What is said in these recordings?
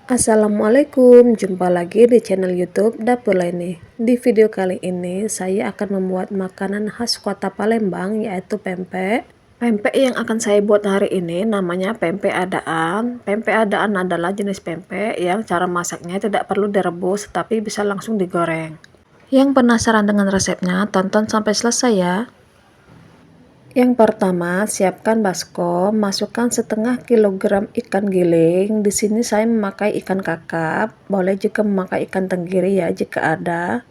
Assalamualaikum, jumpa lagi di channel YouTube Dapur Leni. Di video kali ini saya akan membuat makanan khas kota Palembang, yaitu pempek. Pempek yang akan saya buat hari ini namanya pempek adaan. Pempek adaan adalah jenis pempek yang cara masaknya tidak perlu direbus tapi bisa langsung digoreng. Yang penasaran dengan resepnya, tonton sampai selesai ya. Yang pertama, siapkan baskom, masukkan setengah kilogram ikan giling. Di sini saya memakai ikan kakap, boleh juga memakai ikan tenggiri ya jika ada.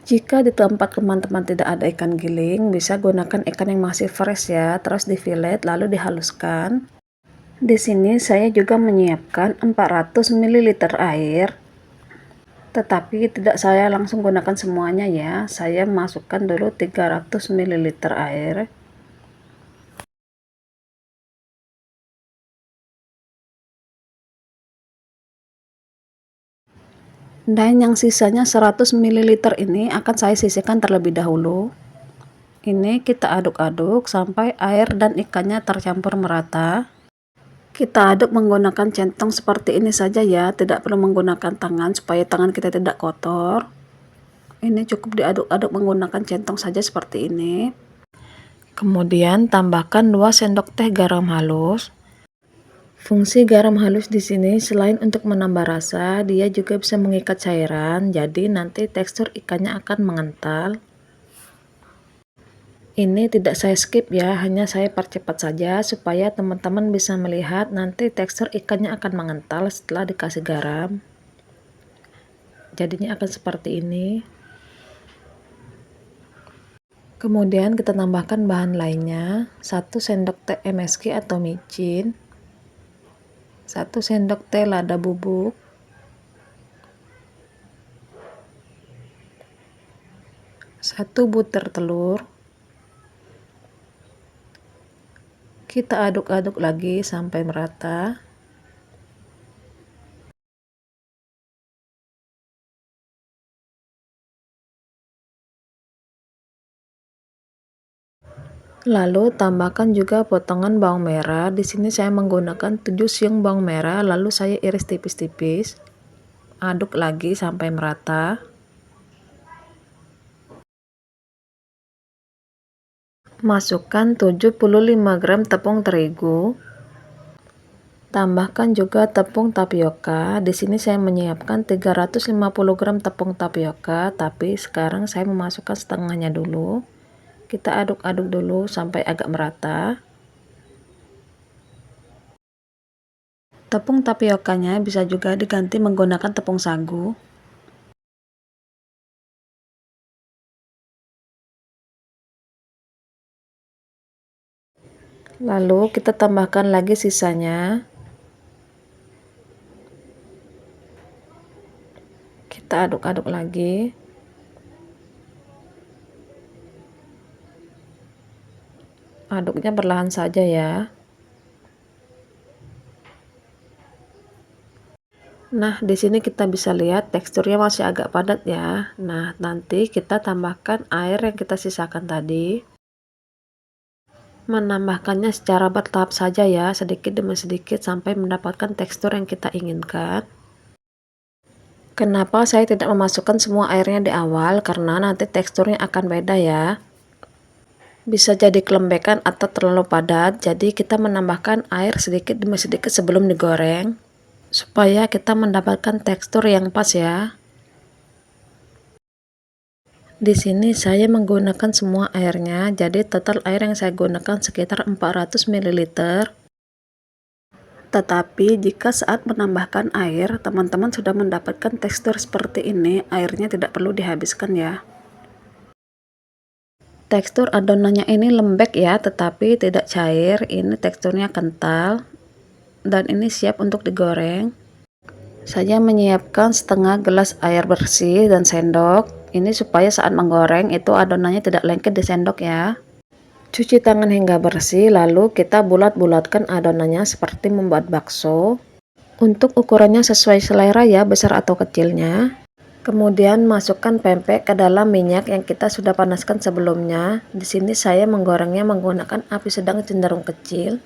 Jika di tempat teman-teman tidak ada ikan giling, bisa gunakan ikan yang masih fresh ya, terus difilet lalu dihaluskan. Di sini saya juga menyiapkan 400 ml air. Tetapi tidak saya langsung gunakan semuanya ya. Saya masukkan dulu 300 ml air. Dan yang sisanya 100 ml ini akan saya sisihkan terlebih dahulu. Ini kita aduk-aduk sampai air dan ikannya tercampur merata. Kita aduk menggunakan centong seperti ini saja ya, tidak perlu menggunakan tangan supaya tangan kita tidak kotor. Ini cukup diaduk-aduk menggunakan centong saja seperti ini. Kemudian tambahkan 2 sendok teh garam halus. Fungsi garam halus di sini selain untuk menambah rasa, dia juga bisa mengikat cairan, jadi nanti tekstur ikannya akan mengental. Ini tidak saya skip ya, hanya saya percepat saja supaya teman-teman bisa melihat nanti tekstur ikannya akan mengental setelah dikasih garam. Jadinya akan seperti ini. Kemudian kita tambahkan bahan lainnya, 1 sendok teh MSG atau micin, 1 sendok teh lada bubuk, 1 butir telur. Kita aduk-aduk lagi sampai merata. Lalu tambahkan juga potongan bawang merah. Di sini saya menggunakan 7 siung bawang merah, lalu saya iris tipis-tipis. Aduk lagi sampai merata. Masukkan 75 gram tepung terigu. Tambahkan juga tepung tapioka. Di sini saya menyiapkan 350 gram tepung tapioka, tapi sekarang saya memasukkan setengahnya dulu. Kita aduk-aduk dulu sampai agak merata. Tepung tapiokanya bisa juga diganti menggunakan tepung sagu. Lalu kita tambahkan lagi sisanya. Kita aduk-aduk lagi. Aduknya perlahan saja ya. Nah, di sini kita bisa lihat teksturnya masih agak padat ya. Nah, nanti kita tambahkan air yang kita sisakan tadi. Menambahkannya secara bertahap saja ya, sedikit demi sedikit sampai mendapatkan tekstur yang kita inginkan. Kenapa saya tidak memasukkan semua airnya di awal? Karena nanti teksturnya akan beda ya. Bisa jadi kelembekan atau terlalu padat, jadi kita menambahkan air sedikit demi sedikit sebelum digoreng supaya kita mendapatkan tekstur yang pas ya. Di sini saya menggunakan semua airnya, jadi total air yang saya gunakan sekitar 400 ml. Tetapi jika saat menambahkan air, teman-teman sudah mendapatkan tekstur seperti ini, airnya tidak perlu dihabiskan ya. Tekstur adonannya ini lembek ya, tetapi tidak cair. Ini teksturnya kental dan ini siap untuk digoreng. Saya menyiapkan setengah gelas air bersih dan sendok. Ini supaya saat menggoreng itu adonannya tidak lengket di sendok ya. Cuci tangan hingga bersih, lalu kita bulat-bulatkan adonannya seperti membuat bakso. Untuk ukurannya sesuai selera ya, besar atau kecilnya. Kemudian masukkan pempek ke dalam minyak yang kita sudah panaskan sebelumnya. Di sini saya menggorengnya menggunakan api sedang cenderung kecil.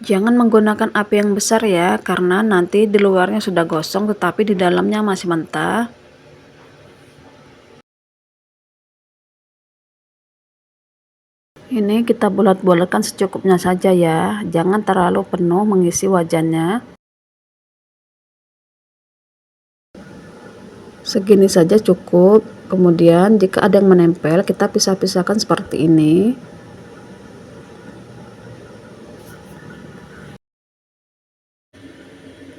Jangan menggunakan api yang besar ya, karena nanti di luarnya sudah gosong tetapi di dalamnya masih mentah. Ini kita bulat-bulatkan secukupnya saja ya, jangan terlalu penuh mengisi wajannya. Segini saja cukup. Kemudian jika ada yang menempel, kita pisah-pisahkan seperti ini.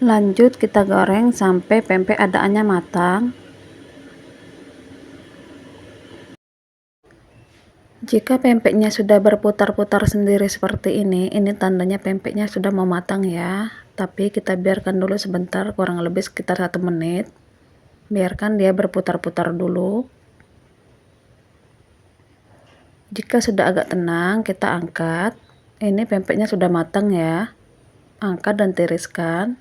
Lanjut kita goreng sampai pempek adaannya matang. Jika pempeknya sudah berputar-putar sendiri seperti ini tandanya pempeknya sudah mau matang ya. Tapi kita biarkan dulu sebentar, kurang lebih sekitar 1 menit. Biarkan dia berputar-putar dulu. Jika sudah agak tenang, kita angkat. Ini pempeknya sudah matang ya. Angkat dan tiriskan.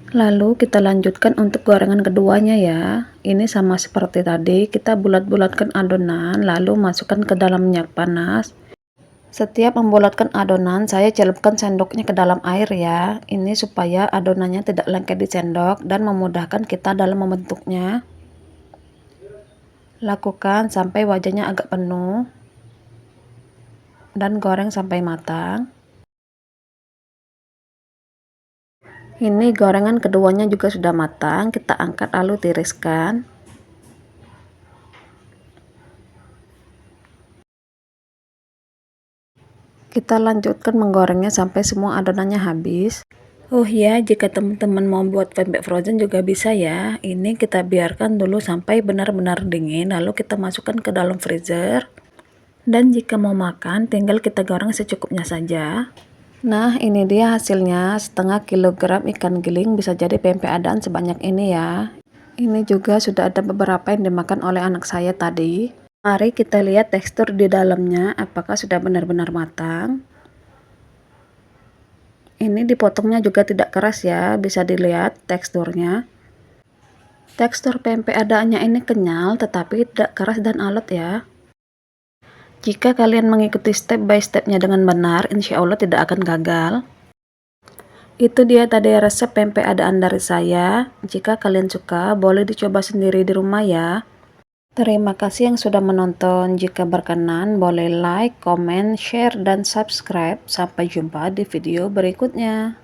Lalu kita lanjutkan untuk gorengan keduanya ya. Ini sama seperti tadi, kita bulat-bulatkan adonan lalu masukkan ke dalam minyak panas. Setiap membulatkan adonan, saya celupkan sendoknya ke dalam air ya. Ini supaya adonannya tidak lengket di sendok dan memudahkan kita dalam membentuknya. Lakukan sampai wajannya agak penuh dan goreng sampai matang. Ini gorengan keduanya juga sudah matang, kita angkat lalu tiriskan. Kita lanjutkan menggorengnya sampai semua adonannya habis. Oh ya, jika teman-teman mau buat pempek frozen juga bisa ya. Ini kita biarkan dulu sampai benar-benar dingin, lalu kita masukkan ke dalam freezer. Dan jika mau makan, tinggal kita goreng secukupnya saja. Nah, ini dia hasilnya, setengah kilogram ikan giling bisa jadi pempek adaan sebanyak ini ya. Ini juga sudah ada beberapa yang dimakan oleh anak saya tadi. Mari kita lihat tekstur di dalamnya, apakah sudah benar-benar matang. Ini dipotongnya juga tidak keras ya, bisa dilihat teksturnya. Tekstur pempek adaannya ini kenyal tetapi tidak keras dan alot ya. Jika kalian mengikuti step by stepnya dengan benar, insya Allah tidak akan gagal. Itu dia tadi resep pempek adaan dari saya. Jika kalian suka, boleh dicoba sendiri di rumah ya. Terima kasih yang sudah menonton. Jika berkenan, boleh like, comment, share, dan subscribe. Sampai jumpa di video berikutnya.